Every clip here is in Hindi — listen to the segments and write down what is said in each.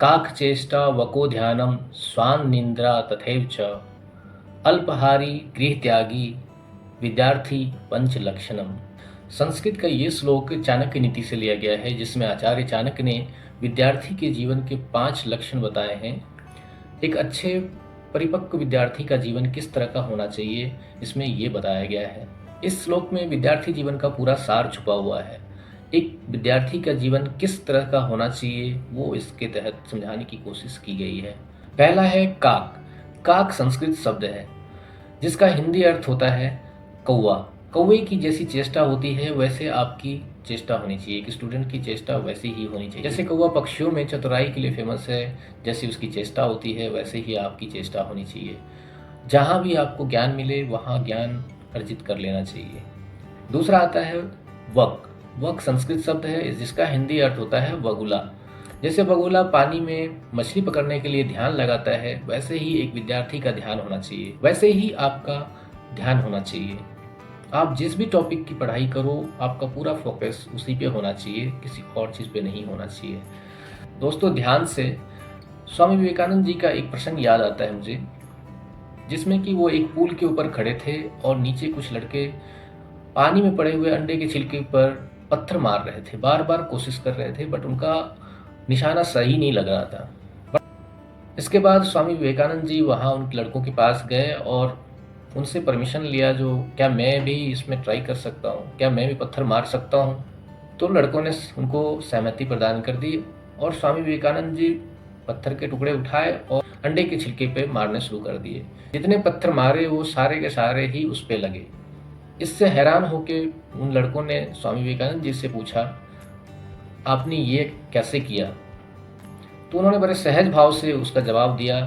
काकचेष्टा वको ध्यानम स्वान निंद्रा तथैव च अल्पहारी गृहत्यागी विद्यार्थी पंच लक्षणम। संस्कृत का ये श्लोक चाणक्य नीति से लिया गया है, जिसमें आचार्य चाणक्य ने विद्यार्थी के जीवन के 5 लक्षण बताए हैं। एक अच्छे परिपक्व विद्यार्थी का जीवन किस तरह का होना चाहिए, इसमें ये बताया गया है। इस श्लोक में विद्यार्थी जीवन का पूरा सार छुपा हुआ है। एक विद्यार्थी का जीवन किस तरह का होना चाहिए वो इसके तहत समझाने की कोशिश की गई है। पहला है काक। काक संस्कृत शब्द है जिसका हिंदी अर्थ होता है कौवा। कौवे की जैसी चेष्टा होती है वैसे आपकी चेष्टा होनी चाहिए। एक स्टूडेंट की चेष्टा वैसी ही होनी चाहिए। जैसे कौवा पक्षियों में चतुराई के लिए फेमस है, जैसी उसकी चेष्टा होती है वैसे ही आपकी चेष्टा होनी चाहिए। जहाँ भी आपको ज्ञान मिले वहाँ ज्ञान अर्जित कर लेना चाहिए। दूसरा आता है वक। वक संस्कृत शब्द है जिसका हिंदी अर्थ होता है बगुला। जैसे बगुला पानी में मछली पकड़ने के लिए ध्यान लगाता है, वैसे ही एक विद्यार्थी का ध्यान होना चाहिए, वैसे ही आपका ध्यान होना चाहिए। आप जिस भी टॉपिक की पढ़ाई करो आपका पूरा फोकस उसी पे होना चाहिए, किसी और चीज़ पे नहीं होना चाहिए। दोस्तों, ध्यान से स्वामी विवेकानंद जी का एक प्रसंग याद आता है मुझे, जिसमें कि वो एक पुल के ऊपर खड़े थे और नीचे कुछ लड़के पानी में पड़े हुए अंडे के छिलके पर पत्थर मार रहे थे, बार बार कोशिश कर रहे थे, बट उनका निशाना सही नहीं लग रहा था। इसके बाद स्वामी विवेकानंद जी वहाँ उन लड़कों के पास गए और उनसे परमिशन लिया, जो क्या मैं भी इसमें ट्राई कर सकता हूँ, क्या मैं भी पत्थर मार सकता हूँ। तो लड़कों ने उनको सहमति प्रदान कर दी और स्वामी विवेकानंद जी पत्थर के टुकड़े उठाए और अंडे के छिलके पे मारने शुरू कर दिए। जितने पत्थर मारे वो सारे के सारे ही उस पे लगे। इससे हैरान होके उन लड़कों ने स्वामी विवेकानंद जी से पूछा, आपने ये कैसे किया? तो उन्होंने बड़े सहज भाव से उसका जवाब दिया,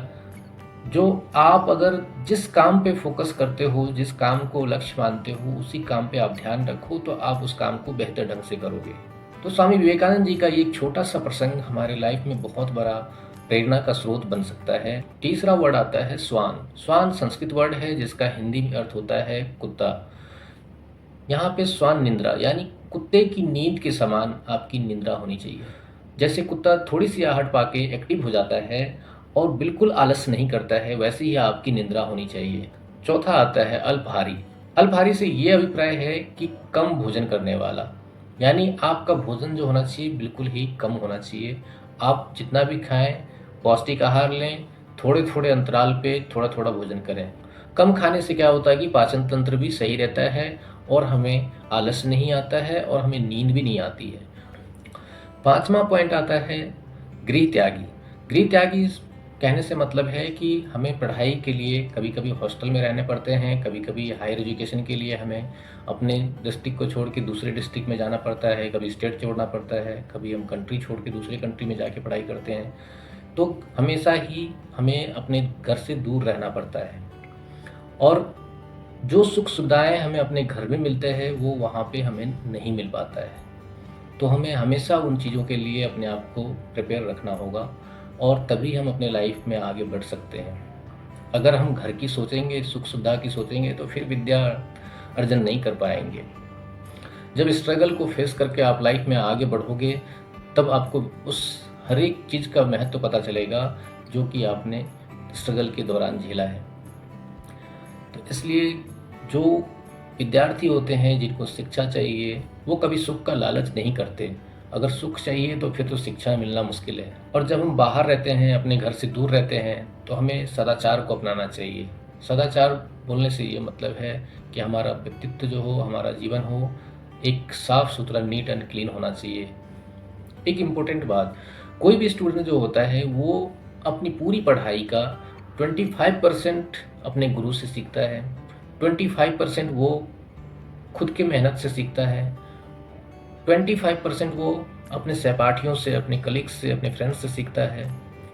जो आप अगर जिस काम पे फोकस करते हो, जिस काम को लक्ष्य मानते हो, उसी काम पे आप ध्यान रखो तो आप उस काम को बेहतर ढंग से करोगे। तो स्वामी विवेकानंद जी का ये छोटा सा प्रसंग हमारे लाइफ में बहुत बड़ा प्रेरणा का स्रोत बन सकता है। तीसरा वर्ड आता है स्वान। स्वान संस्कृत वर्ड है जिसका हिंदी में अर्थ होता है कुत्ता। यहाँ पे स्वान निंद्रा यानी कुत्ते की नींद के समान आपकी निंद्रा होनी चाहिए। जैसे कुत्ता थोड़ी सी आहट पाके एक्टिव हो जाता है और बिल्कुल आलस नहीं करता है, वैसे ही आपकी निंद्रा होनी चाहिए। चौथा आता है अल्पहारी। अल्पहारी से ये अभिप्राय है कि कम भोजन करने वाला, यानी आपका भोजन जो होना चाहिए बिल्कुल ही कम होना चाहिए। आप जितना भी खाएं पौष्टिक आहार लें, थोड़े थोड़े अंतराल पे थोड़ा थोड़ा भोजन करें। कम खाने से क्या होता है कि पाचन तंत्र भी सही रहता है और हमें आलस नहीं आता है और हमें नींद भी नहीं आती है। पांचवा पॉइंट आता है गृह त्यागी। गृह त्यागी कहने से मतलब है कि हमें पढ़ाई के लिए कभी कभी हॉस्टल में रहने पड़ते हैं, कभी कभी हायर एजुकेशन के लिए हमें अपने डिस्ट्रिक्ट को छोड़ के दूसरे डिस्ट्रिक्ट में जाना पड़ता है, कभी स्टेट छोड़ना पड़ता है, कभी हम कंट्री छोड़ के दूसरे कंट्री में जाके पढ़ाई करते हैं। तो हमेशा ही हमें अपने घर से दूर रहना पड़ता है और जो सुख सुविधाएं हमें अपने घर में मिलते हैं वो वहाँ पे हमें नहीं मिल पाता है। तो हमें हमेशा उन चीज़ों के लिए अपने आप को प्रिपेयर रखना होगा और तभी हम अपने लाइफ में आगे बढ़ सकते हैं। अगर हम घर की सोचेंगे, सुख सुविधा की सोचेंगे तो फिर विद्या अर्जन नहीं कर पाएंगे। जब स्ट्रगल को फेस करके आप लाइफ में आगे बढ़ोगे तब आपको उस हर एक चीज़ का महत्व पता चलेगा जो कि आपने स्ट्रगल के दौरान झेला है। तो इसलिए जो विद्यार्थी होते हैं जिनको शिक्षा चाहिए वो कभी सुख का लालच नहीं करते। अगर सुख चाहिए तो फिर तो शिक्षा मिलना मुश्किल है। और जब हम बाहर रहते हैं, अपने घर से दूर रहते हैं, तो हमें सदाचार को अपनाना चाहिए। सदाचार बोलने से ये मतलब है कि हमारा व्यक्तित्व जो हो, हमारा जीवन हो, एक साफ सुथरा नीट एंड क्लीन होना चाहिए। एक इम्पोर्टेंट बात, कोई भी स्टूडेंट जो होता है वो अपनी पूरी पढ़ाई का 25% अपने गुरु से सीखता है, 25% वो खुद के मेहनत से सीखता है, 25% वो अपने सहपाठियों से, अपने कलीग्स से, अपने फ्रेंड्स से सीखता है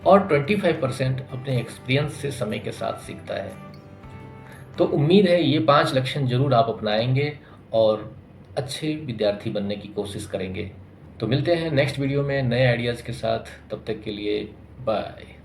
और 25% अपने एक्सपीरियंस से समय के साथ सीखता है। तो उम्मीद है ये 5 लक्षण जरूर आप अपनाएंगे और अच्छे विद्यार्थी बनने की कोशिश करेंगे। तो मिलते हैं नेक्स्ट वीडियो में नए आइडियाज़ के साथ। तब तक के लिए बाय।